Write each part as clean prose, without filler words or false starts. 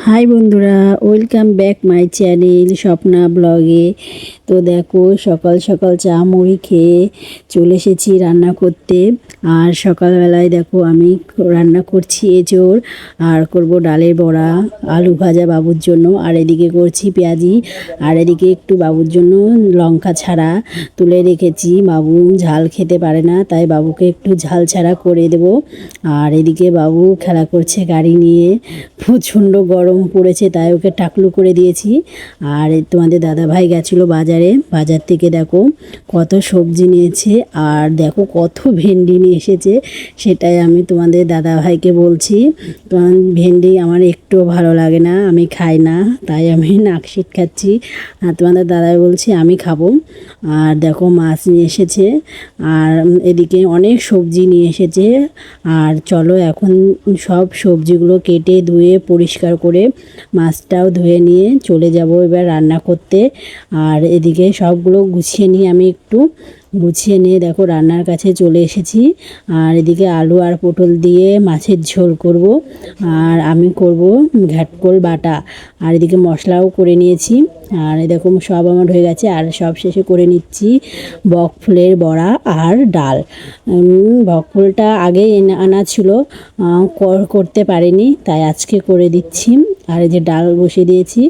High বন্ধুরা, welcome back my channel Swapna ব্লগে। তো দেখো, সকাল সকাল চা মুড়ি খেয়ে চলে এসেছি রান্না করতে। আর সকালবেলায় দেখো আমি রান্না করছি এঁচোড়, আর করব ডালের বড়া, আলু ভাজা বাবুর জন্য, আর এদিকে করছি পেঁয়াজি, আর এদিকে একটু বাবুর জন্য লঙ্কা ছাড়া তুলে রেখেছি। বাবু ঝাল খেতে পারে না, তাই বাবুকে একটু ঝাল ছাড়া করে দেব। আর এদিকে বাবু খেলা করছে গাড়ি নিয়ে, প্রচণ্ড গরম পড়েছে তাই ওকে টাকলু করে দিয়েছি। আর তোমাদের দাদাভাই গেছিলো বাজারে, বাজার থেকে দেখো কত সবজি নিয়েছে, আর দেখো কত ভেন্ডি নিয়ে এসেছে। সেটাই আমি তোমাদের দাদাভাইকে বলছি, কারণ ভেন্ডি আমার একটুও ভালো লাগে না, আমি খাই না, তাই আমি নাকশিট খাচ্ছি। আর তোমাদের দাদাভাই বলছি আমি খাবো। আর দেখো মাছ নিয়ে এসেছে, আর এদিকে অনেক সবজি নিয়ে এসেছে। আর চলো এখন সব সবজিগুলো কেটে ধুয়ে পরিষ্কার করে মাছটাও ধুয়ে নিয়ে চলে যাব এবার রান্না করতে। আর এদিকে সবগুলো গুছিয়ে নিয়ে আমি একটু গুছিয়ে নিয়ে দেখো রান্নার কাছে চলে এসেছি। আর এদিকে আলু আর পটল দিয়ে মাছের ঝোল করব, আর আমি করব ঘাটকোল বাটা। আর এদিকে মশলাও করে নিয়েছি। আর এরকম সব আমার হয়ে গেছে, আর সব শেষে করে নিচ্ছি বক ফুলের বড়া আর ডাল। বক ফুলটা আগে আনা ছিল, করতে পারিনি, তাই আজকে করে দিচ্ছি। আর এই যে ডাল বসিয়ে দিয়েছি।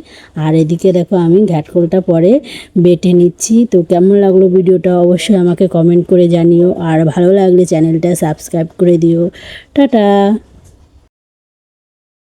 আর এদিকে দেখো আমি ঘাটকোলটা পরে বেটে নিচ্ছি। তো কেমন লাগলো ভিডিওটা অবশ্যই আমাকে কমেন্ট করে জানিও, আর ভালো লাগলে চ্যানেলটা সাবস্ক্রাইব করে দিও। টাটা।